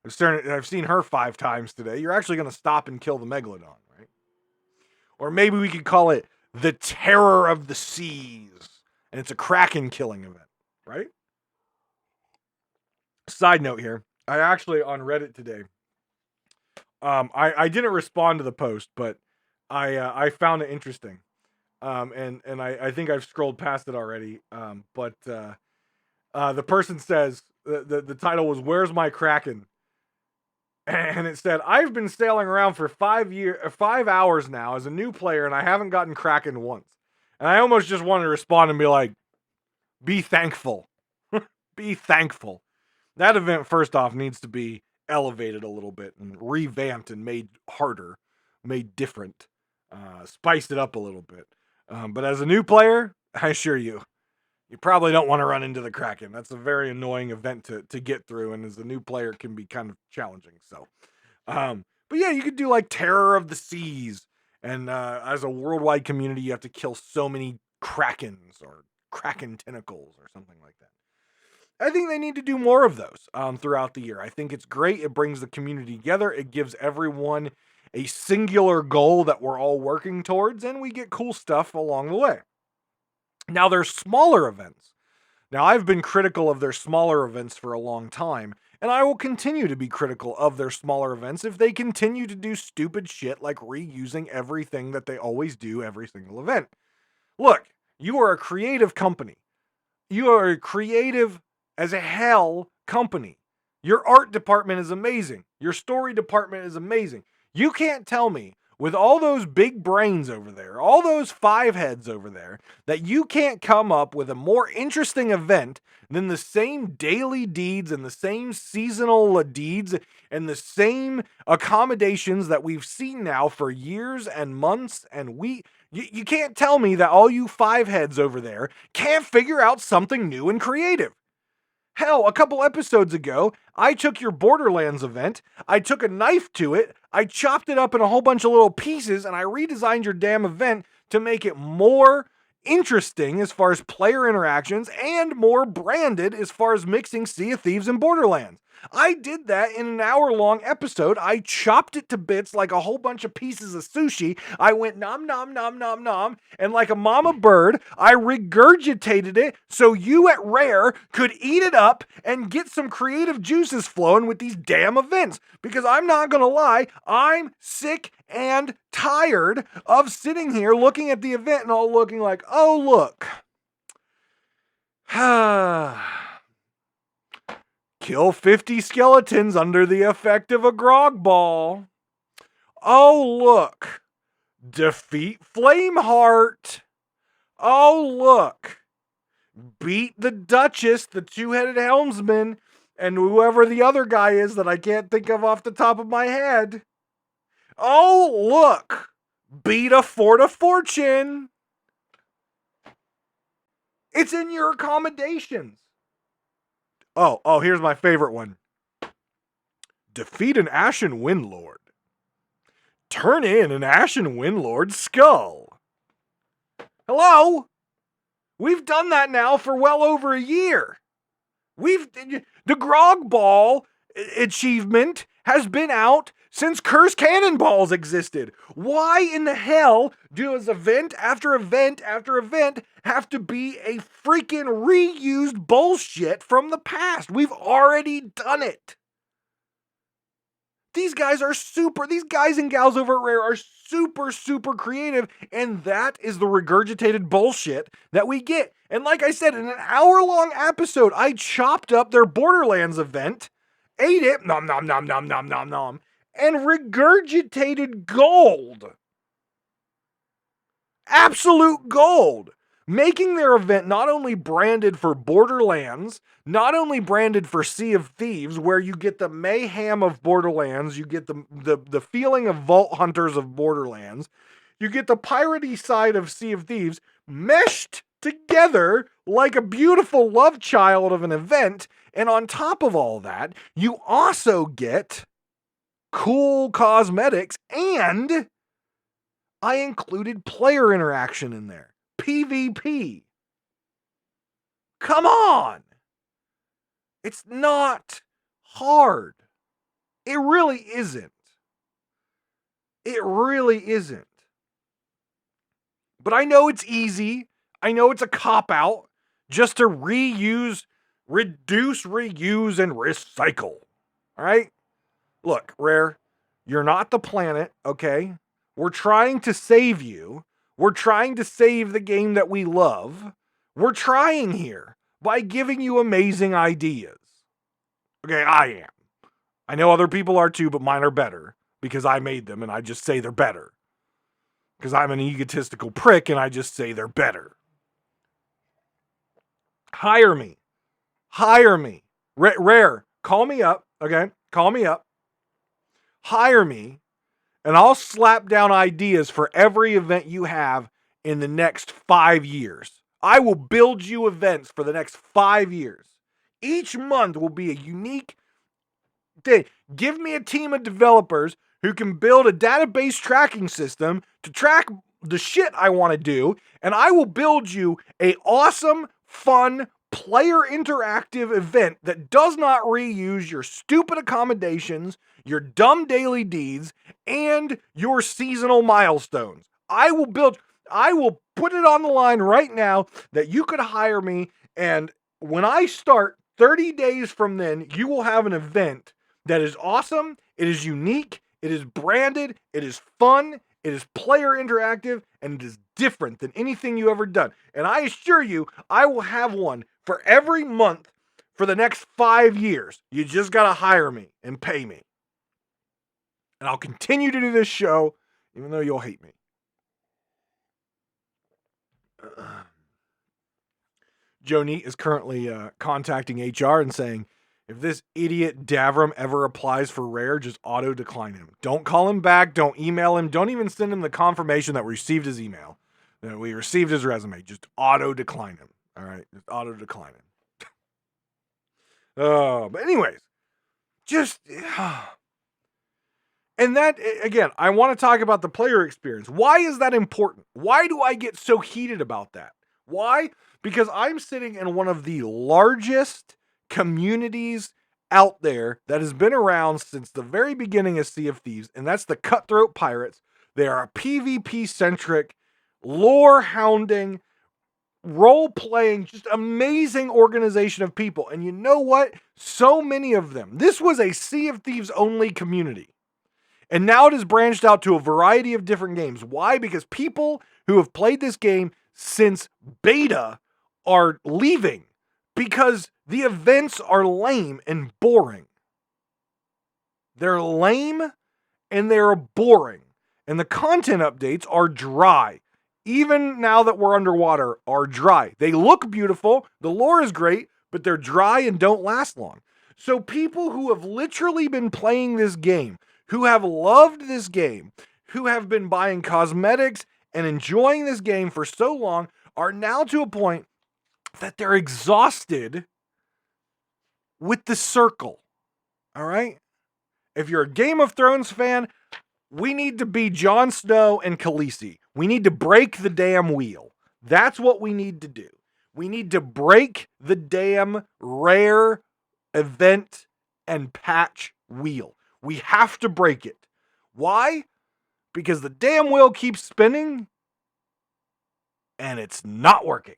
I've seen her 5 times today. You're actually going to stop and kill the megalodon, right? Or maybe we could call it the Terror of the Seas, and it's a kraken killing event, right? Side note here, I actually on Reddit today, I didn't respond to the post, but I found it interesting, and I think I've scrolled past it already, but the person says the title was "Where's My Kraken?" And it said, "I've been sailing around for 5 hours now as a new player, and I haven't gotten Kraken once." And I almost just wanted to respond and be like, "Be thankful, be thankful." That event, first off, needs to be elevated a little bit and revamped and made harder, made different, spiced it up a little bit. But as a new player, I assure you, you probably don't want to run into the Kraken. That's a very annoying event to get through, and as a new player, it can be kind of challenging. So, but yeah, you could do like Terror of the Seas, and as a worldwide community, you have to kill so many Krakens or Kraken tentacles or something like that. I think they need to do more of those throughout the year. I think it's great. It brings the community together. It gives everyone a singular goal that we're all working towards, and we get cool stuff along the way. Now, there's smaller events. Now, I've been critical of their smaller events for a long time, and I will continue to be critical of their smaller events if they continue to do stupid shit like reusing everything that they always do every single event. Look, you are a creative company. You are a creative as a hell company. Your art department is amazing. Your story department is amazing. You can't tell me, with all those big brains over there, all those 5 heads over there, that you can't come up with a more interesting event than the same daily deeds and the same seasonal deeds and the same accommodations that we've seen now for years and months and weeks. You can't tell me that all you 5 heads over there can't figure out something new and creative. Hell, a couple episodes ago, I took your Borderlands event, I took a knife to it, I chopped it up in a whole bunch of little pieces, and I redesigned your damn event to make it more interesting as far as player interactions and more branded as far as mixing Sea of Thieves and Borderlands. I did that in an hour-long episode. I chopped it to bits like a whole bunch of pieces of sushi. I went nom nom nom nom nom, and like a mama bird, I regurgitated it so you at Rare could eat it up and get some creative juices flowing with these damn events. Because I'm not gonna lie, I'm sick and tired of sitting here looking at the event and all looking like, oh look. Kill 50 skeletons under the effect of a grog ball. Oh, look. Defeat Flameheart. Oh, look. Beat the Duchess, the 2-headed helmsman, and whoever the other guy is that I can't think of off the top of my head. Oh, look. Beat a Fort of Fortune. It's in your accommodations. Oh, here's my favorite one. Defeat an Ashen Windlord. Turn in an Ashen Windlord skull. Hello? We've done that now for well over a year. The Grog Ball achievement has been out since Curse Cannonballs existed. Why in the hell does event after event after event have to be a freaking reused bullshit from the past? We've already done it. These guys and gals over at Rare are super creative, and that is the regurgitated bullshit that we get. And like I said, in an hour-long episode, I chopped up their Borderlands event, ate it, nom nom nom nom nom nom nom, and regurgitated gold. Absolute gold. Making their event not only branded for Borderlands, not only branded for Sea of Thieves, where you get the mayhem of Borderlands, you get the feeling of Vault Hunters of Borderlands, you get the piratey side of Sea of Thieves meshed together like a beautiful love child of an event, and on top of all that, you also get cool cosmetics, and I included player interaction in there. PvP. Come on. It's not hard. It really isn't. It really isn't. But I know it's easy. I know it's a cop-out just to reduce, reuse, and recycle. All right? Look, Rare, you're not the planet, okay? We're trying to save you. We're trying to save the game that we love. We're trying here by giving you amazing ideas. Okay, I am. I know other people are too, but mine are better because I made them and I just say they're better. Because I'm an egotistical prick and I just say they're better. Hire me. Rare, call me up, okay? Call me up. Hire me. And I'll slap down ideas for every event you have in the next 5 years. I will build you events for the next 5 years. Each month will be a unique thing. Give me a team of developers who can build a database tracking system to track the shit I want to do, and I will build you a awesome, fun, player interactive event that does not reuse your stupid accommodations, your dumb daily deeds, and your seasonal milestones. I will put it on the line right now that you could hire me, and when I start 30 days from then, you will have an event that is awesome, it is unique, it is branded, it is fun, it is player interactive, and it is different than anything you ever done. And I assure you, I will have one for every month for the next 5 years. You just got to hire me and pay me. And I'll continue to do this show, even though you'll hate me. Joe Neat is currently contacting HR and saying, if this idiot Davrim ever applies for Rare, just auto-decline him. Don't call him back. Don't email him. Don't even send him the confirmation that we received his email, that we received his resume. Just auto-decline him. All right? Just auto-decline him. But anyways, just... And that, again, I want to talk about the player experience. Why is that important? Why do I get so heated about that? Why? Because I'm sitting in one of the largest communities out there that has been around since the very beginning of Sea of Thieves, and that's the Cutthroat Pirates. They are a PvP-centric, lore-hounding, role-playing, just amazing organization of people. And you know what? So many of them. This was a Sea of Thieves-only community. And now it has branched out to a variety of different games. Why? Because people who have played this game since beta are leaving because the events are lame and boring. They're lame and they're boring. And the content updates are dry. Even now that we're underwater, are dry. They look beautiful. The lore is great, but they're dry and don't last long. So people who have literally been playing this game, who have loved this game, who have been buying cosmetics and enjoying this game for so long, are now to a point that they're exhausted with the circle. All right? If you're a Game of Thrones fan, we need to be Jon Snow and Khaleesi. We need to break the damn wheel. That's what we need to do. We need to break the damn rare event and patch wheel. We have to break it. Why? Because the damn wheel keeps spinning and it's not working.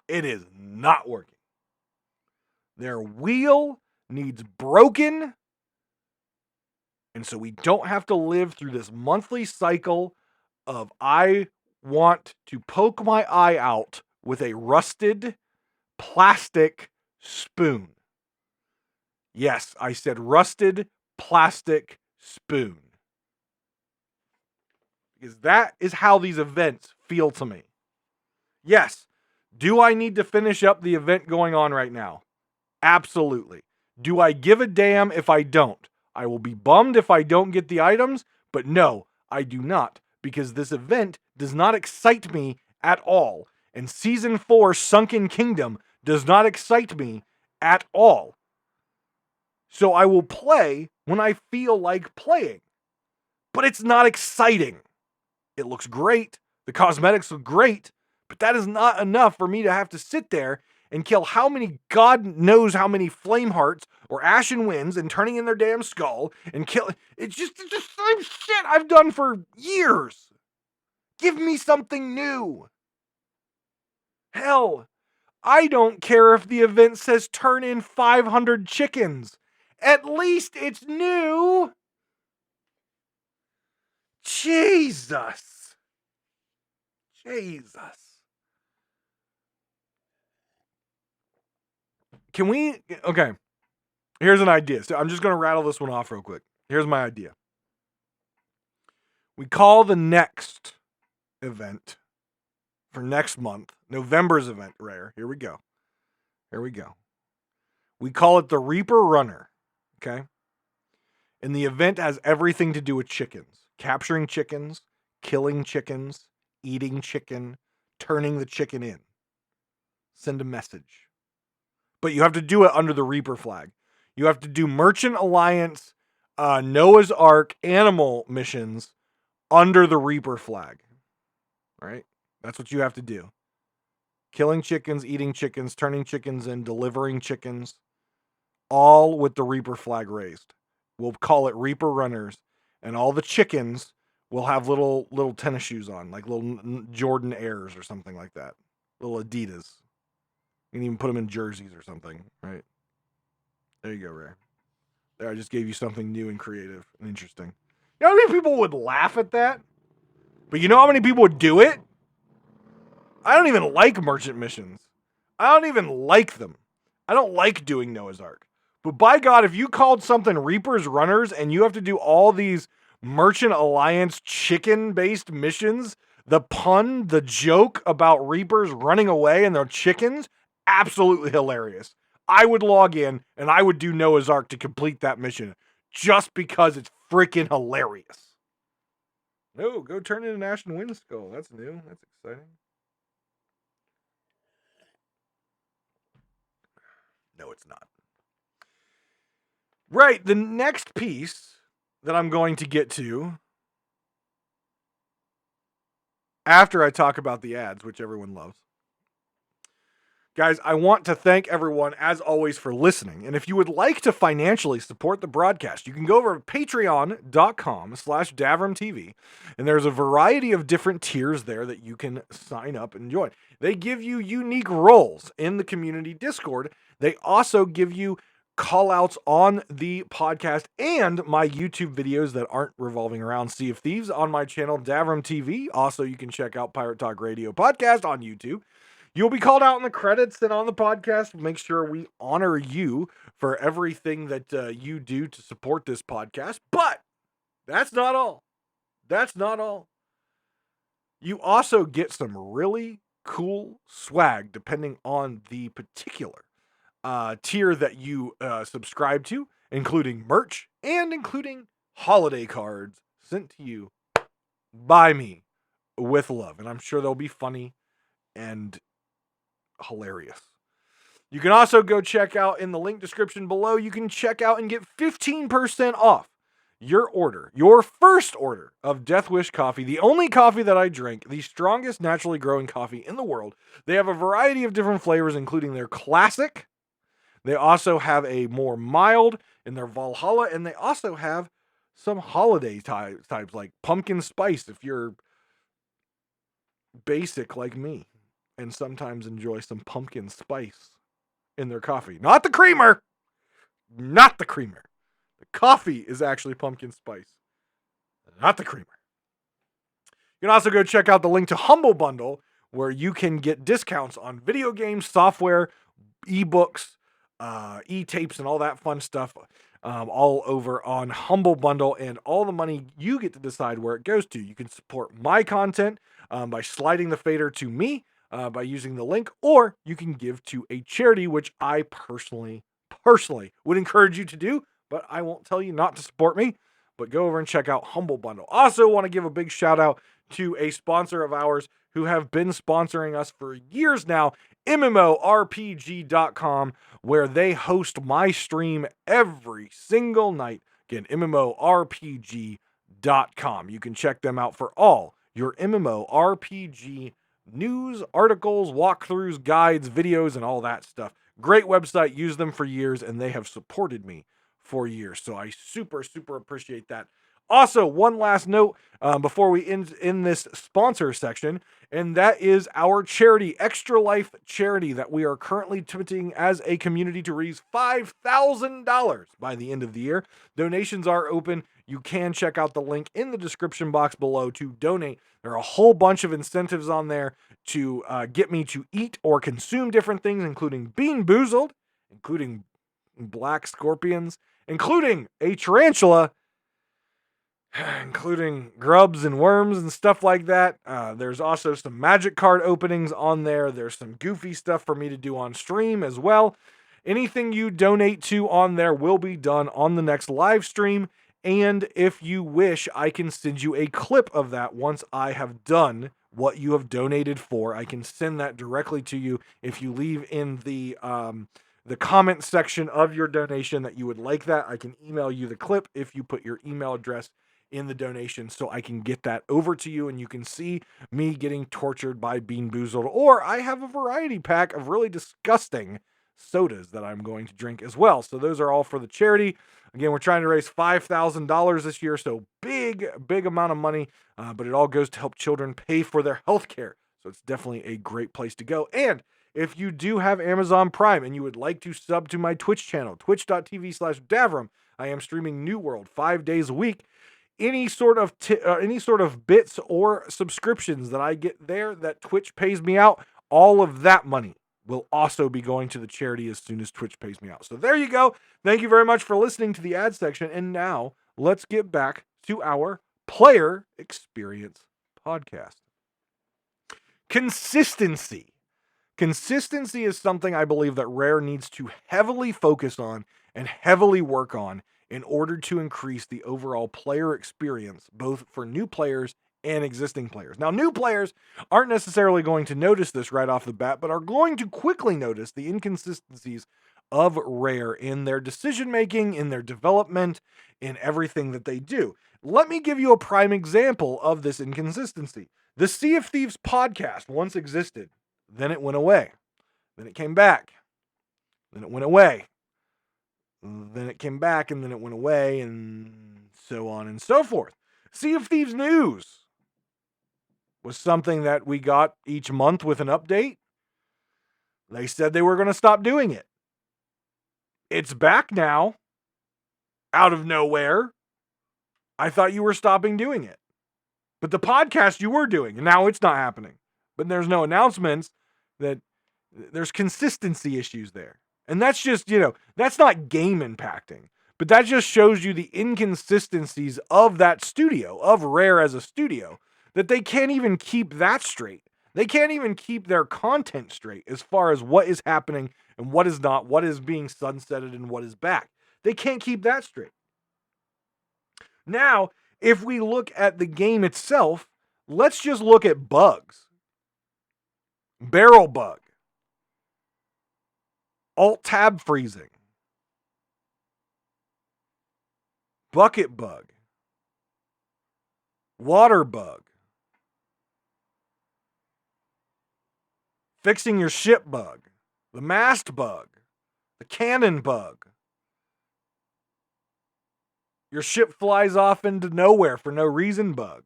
It is not working. Their wheel needs broken, and so we don't have to live through this monthly cycle of I want to poke my eye out with a rusted plastic spoon. Yes, I said rusted plastic spoon. Because that is how these events feel to me. Yes, do I need to finish up the event going on right now? Absolutely. Do I give a damn if I don't? I will be bummed if I don't get the items, but no, I do not, because this event does not excite me at all. And Season 4 Sunken Kingdom does not excite me at all. So I will play when I feel like playing. But it's not exciting. It looks great. The cosmetics look great. But that is not enough for me to have to sit there and kill how many, God knows how many flame hearts or ashen winds and turning in their damn skull and kill. It's just the same shit I've done for years. Give me something new. Hell, I don't care if the event says turn in 500 chickens. At least it's new. Jesus. Can we? Okay. Here's an idea. So I'm just going to rattle this one off real quick. Here's my idea. We call the next event for next month, November's event rare. Here we go. We call it the Reaper Runner. Okay. And the event has everything to do with chickens. Capturing chickens, killing chickens, eating chicken, turning the chicken in. Send a message. But you have to do it under the Reaper flag. You have to do Merchant Alliance, Noah's Ark animal missions under the Reaper flag. Right? That's what you have to do. Killing chickens, eating chickens, turning chickens in, delivering chickens, all with the Reaper flag raised. We'll call it Reaper Runners, and all the chickens will have little tennis shoes on, like little Jordan Airs or something like that. Little Adidas. You can even put them in jerseys or something, right? There you go, Ray. There, I just gave you something new and creative and interesting. You know how many people would laugh at that? But you know how many people would do it? I don't even like merchant missions. I don't even like them. I don't like doing Noah's Ark. But by God, if you called something Reaper's Runners and you have to do all these Merchant Alliance chicken-based missions, the pun, the joke about Reapers running away and their chickens, absolutely hilarious. I would log in and I would do Noah's Ark to complete that mission just because it's freaking hilarious. No, go turn in an Ashen Wind Skull. That's new. That's exciting. No, it's not. Right, the next piece that I'm going to get to after I talk about the ads, which everyone loves. Guys, I want to thank everyone, as always, for listening. And if you would like to financially support the broadcast, you can go over to patreon.com/DavrimTV. And there's a variety of different tiers there that you can sign up and join. They give you unique roles in the community Discord. They also give you call-outs on the podcast and my YouTube videos that aren't revolving around Sea of Thieves on my channel, Davrim TV. Also, you can check out Pirate Talk Radio Podcast on YouTube. You'll be called out in the credits and on the podcast. Make sure we honor you for everything that you do to support this podcast. But that's not all. That's not all. You also get some really cool swag depending on the particular tier that you subscribe to, including merch and including holiday cards sent to you by me with love. And I'm sure they'll be funny and hilarious. You can also go check out in the link description below. You can check out and get 15% off your first order of Death Wish coffee, the only coffee that I drink, the strongest naturally growing coffee in the world. They have a variety of different flavors, including their classic. They also have a more mild in their Valhalla, and they also have some holiday types like pumpkin spice if you're basic like me and sometimes enjoy some pumpkin spice in their coffee. Not the creamer. Not the creamer. The coffee is actually pumpkin spice, not the creamer. You can also go check out the link to Humble Bundle, where you can get discounts on video games, software, ebooks, e-tapes, and all that fun stuff, all over on Humble Bundle. And all the money, you get to decide where it goes to. You can support my content by sliding the fader to me by using the link, or you can give to a charity, which I personally would encourage you to do, but I won't tell you not to support me. But go over and check out Humble Bundle. Also want to give a big shout out to a sponsor of ours who have been sponsoring us for years now, MMORPG.com, where they host my stream every single night. Again, MMORPG.com. You can check them out for all your MMORPG news, articles, walkthroughs, guides, videos, and all that stuff. Great website. Use them for years, and they have supported me for years. So I super appreciate that. Also, one last note before we end in this sponsor section, and that is our charity, Extra Life Charity, that we are currently attempting as a community to raise $5,000 by the end of the year. Donations are open. You can check out the link in the description box below to donate. There are a whole bunch of incentives on there to get me to eat or consume different things, including Bean Boozled, including black scorpions, including a tarantula, including grubs and worms and stuff like that. There's also some magic card openings on there. There's some goofy stuff for me to do on stream as well. Anything you donate to on there will be done on the next live stream. And if you wish, I can send you a clip of that once I have done what you have donated for. I can send that directly to you if you leave in the comment section of your donation that you would like that. I can email you the clip if you put your email address in the donation, so I can get that over to you and you can see me getting tortured by Bean Boozled. Or I have a variety pack of really disgusting sodas that I'm going to drink as well. So those are all for the charity. Again, we're trying to raise $5,000 this year, so big amount of money, but it all goes to help children pay for their health care. So it's definitely a great place to go. And if you do have Amazon Prime and you would like to sub to my Twitch channel, twitch.tv/Davrim, I am streaming New World 5 days a week. Any sort of bits or subscriptions that I get there that Twitch pays me out, all of that money will also be going to the charity as soon as Twitch pays me out. So there you go. Thank you very much for listening to the ad section. And now let's get back to our player experience podcast. Consistency. Consistency is something I believe that Rare needs to heavily focus on and heavily work on in order to increase the overall player experience, both for new players and existing players. Now, new players aren't necessarily going to notice this right off the bat, but are going to quickly notice the inconsistencies of Rare in their decision-making, in their development, in everything that they do. Let me give you a prime example of this inconsistency. The Sea of Thieves podcast once existed. Then it went away. Then it came back. Then it went away. Then it came back, and then it went away, and so on and so forth. Sea of Thieves News was something that we got each month with an update. They said they were going to stop doing it. It's back now, out of nowhere. I thought you were stopping doing it. But the podcast you were doing, and now it's not happening. But there's no announcements that there's consistency issues there. And that's just, that's not game impacting, but that just shows you the inconsistencies of that studio, of Rare as a studio, that they can't even keep that straight. They can't even keep their content straight as far as what is happening and what is not, what is being sunsetted and what is back. They can't keep that straight. Now, if we look at the game itself, let's just look at bugs. Barrel bug. Alt-tab freezing. Bucket bug. water bug, fixing your ship bug, the mast bug, the cannon bug. Your ship flies off into nowhere for no reason bug.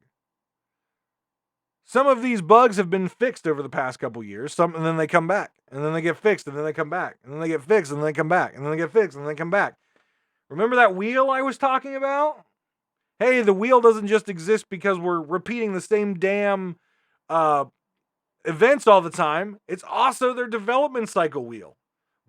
Some of these bugs have been fixed over the past couple years, and then they come back, and then they get fixed, and then they come back, and then they get fixed, and then they come back, and then they get fixed, and then they come back. Remember that wheel I was talking about? Hey, the wheel doesn't just exist because we're repeating the same damn events all the time. It's also their development cycle wheel.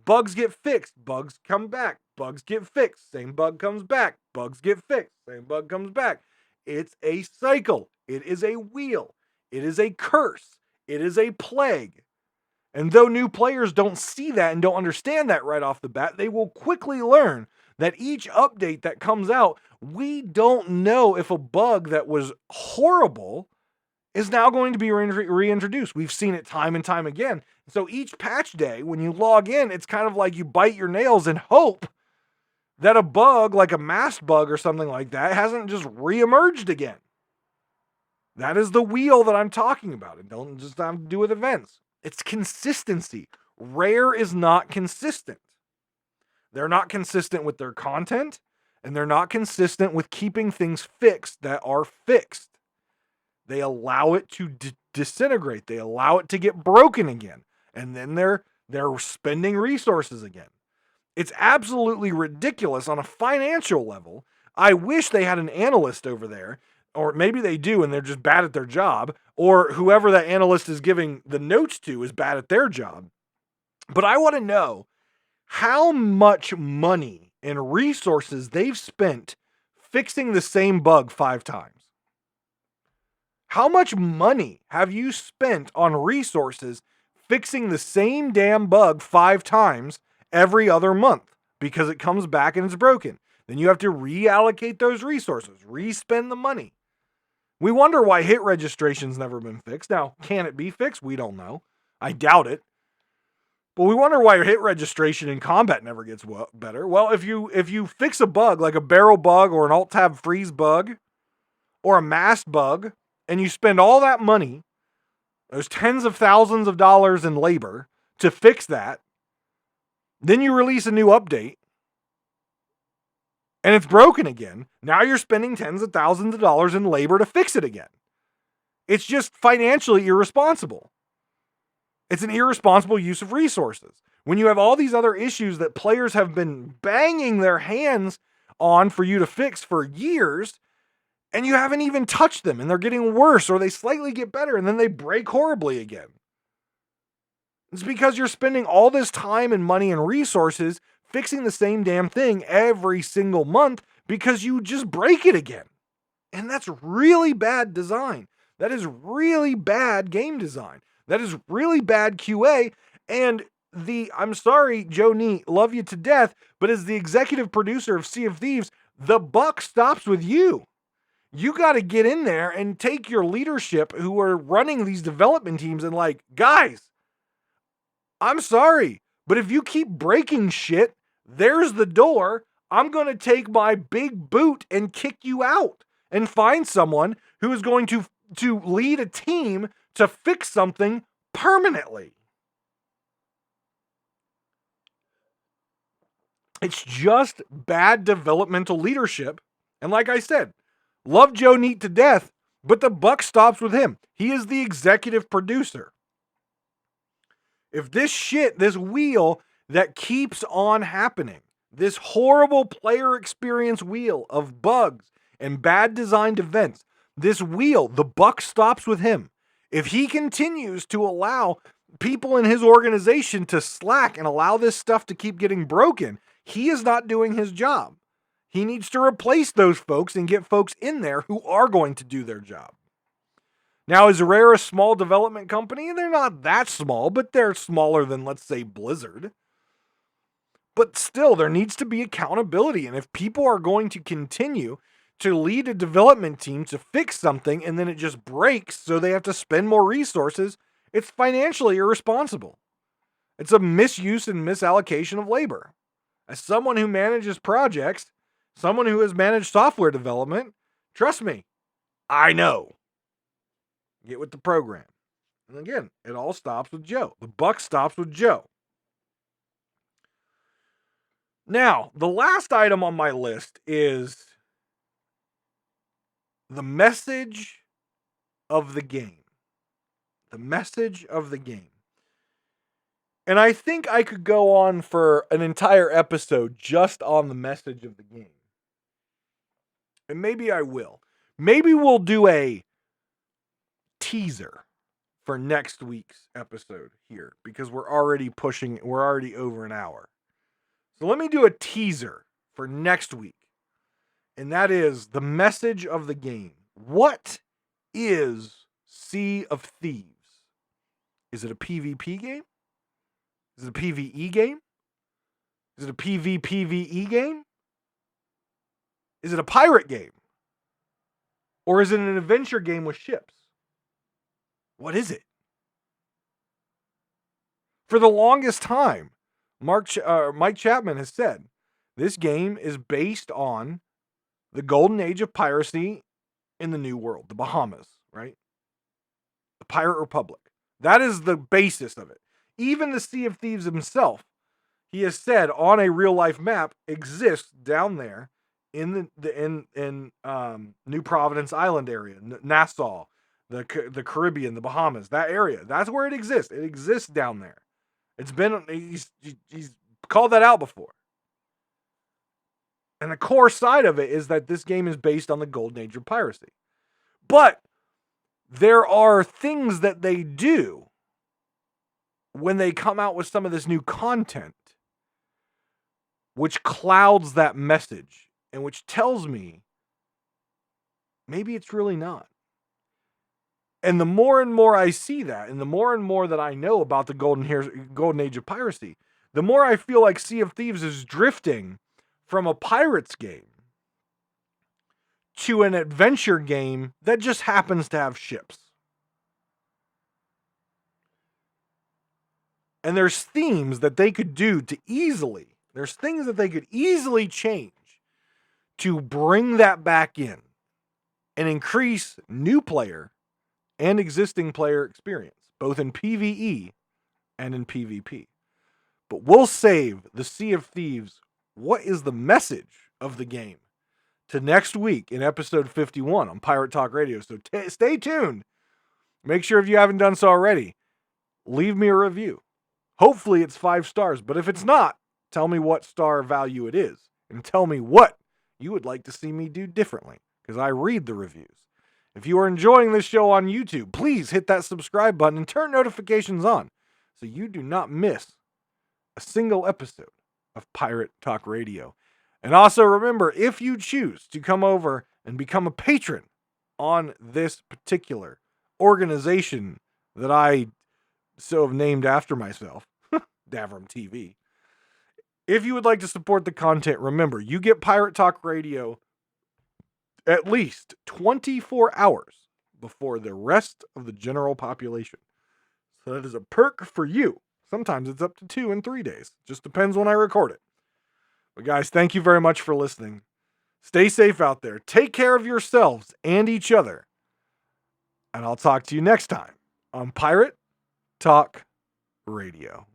Bugs get fixed, bugs come back, bugs get fixed, same bug comes back, bugs get fixed, same bug comes back. It's a cycle. It is a wheel. It is a curse. It is a plague. And though new players don't see that and don't understand that right off the bat, they will quickly learn that each update that comes out, we don't know if a bug that was horrible is now going to be reintroduced. We've seen it time and time again. So each patch day, when you log in, it's kind of like you bite your nails and hope that a bug, like a mast bug or something like that, hasn't just reemerged again. That is the wheel that I'm talking about. It don't just have to do with events. It's consistency. Rare is not consistent. They're not consistent with their content, and they're not consistent with keeping things fixed that are fixed. They allow it to disintegrate. They allow it to get broken again. And then they're spending resources again. It's absolutely ridiculous on a financial level. I wish they had an analyst over there, or maybe they do and they're just bad at their job, or whoever that analyst is giving the notes to is bad at their job. But I want to know how much money and resources they've spent fixing the same bug 5 times. How much money have you spent on resources fixing the same damn bug 5 times every other month because it comes back and it's broken? Then you have to reallocate those resources, re-spend the money. We wonder why hit registration's never been fixed. Now, can it be fixed? We don't know. I doubt it. But we wonder why hit registration in combat never gets better. Well, if you fix a bug like a barrel bug or an alt-tab freeze bug or a mast bug, and you spend all that money, those tens of thousands of dollars in labor to fix that, then you release a new update, and it's broken again. Now you're spending tens of thousands of dollars in labor to fix it again. It's just financially irresponsible. It's an irresponsible use of resources. When you have all these other issues that players have been banging their hands on for you to fix for years, and you haven't even touched them, and they're getting worse, or they slightly get better, and then they break horribly again. It's because you're spending all this time and money and resources fixing the same damn thing every single month because you just break it again. And that's really bad design. That is really bad game design. That is really bad QA. And I'm sorry, Joe Neat, love you to death, but as the executive producer of Sea of Thieves, the buck stops with you. You got to get in there and take your leadership who are running these development teams and like, guys, I'm sorry, but if you keep breaking shit, there's the door. I'm going to take my big boot and kick you out and find someone who is going to lead a team to fix something permanently. It's just bad developmental leadership. And like I said, love Joe Neat to death, but the buck stops with him. He is the executive producer. If this wheel that keeps on happening, this horrible player experience wheel of bugs and bad designed events, this wheel, the buck stops with him. If he continues to allow people in his organization to slack and allow this stuff to keep getting broken, he is not doing his job. He needs to replace those folks and get folks in there who are going to do their job. Now, is Rare a small development company? They're not that small, but they're smaller than, let's say, Blizzard. But still, there needs to be accountability. And if people are going to continue to lead a development team to fix something and then it just breaks so they have to spend more resources, it's financially irresponsible. It's a misuse and misallocation of labor. As someone who manages projects, someone who has managed software development, trust me, I know. Get with the program. And again, it all stops with Joe. The buck stops with Joe. Now, the last item on my list is the message of the game. The message of the game. And I think I could go on for an entire episode just on the message of the game. And maybe I will. Maybe we'll do a teaser for next week's episode here because we're already over an hour. So let me do a teaser for next week. And that is the message of the game. What is Sea of Thieves? Is it a PvP game? Is it a PvE game? Is it a PvPvE game? Is it a pirate game? Or is it an adventure game with ships? What is it? For the longest time, Mike Chapman has said this game is based on the golden age of piracy in the New World, the Bahamas, right? The Pirate Republic. That is the basis of it. Even the Sea of Thieves himself, he has said on a real life map, exists down there in New Providence Island area, Nassau, the Caribbean, the Bahamas, that area. That's where it exists. It exists down there. He's called that out before. And the core side of it is that this game is based on the golden age of piracy. But there are things that they do when they come out with some of this new content which clouds that message and which tells me maybe it's really not. And the more and more I see that, and the more that I know about the golden age of piracy, the more I feel like Sea of Thieves is drifting from a pirates game to an adventure game that just happens to have ships. And there's themes that they could do there's things that they could easily change to bring that back in and increase new player and existing player experience, both in PvE and in PvP. But we'll save the Sea of Thieves, what is the message of the game, to next week in episode 51 on Pirate Talk Radio. So stay tuned. Make sure, if you haven't done so already, leave me a review. Hopefully it's 5 stars, but if it's not, tell me what star value it is and tell me what you would like to see me do differently, because I read the reviews. If you are enjoying this show on YouTube, please hit that subscribe button and turn notifications on so you do not miss a single episode of Pirate Talk Radio. And also remember, if you choose to come over and become a patron on this particular organization that I so have named after myself, Davrim TV, if you would like to support the content, remember, you get Pirate Talk Radio at least 24 hours before the rest of the general population. So that is a perk for you. Sometimes it's up to 2 and 3 days. Just depends when I record it. But guys, thank you very much for listening. Stay safe out there. Take care of yourselves and each other. And I'll talk to you next time on Pirate Talk Radio.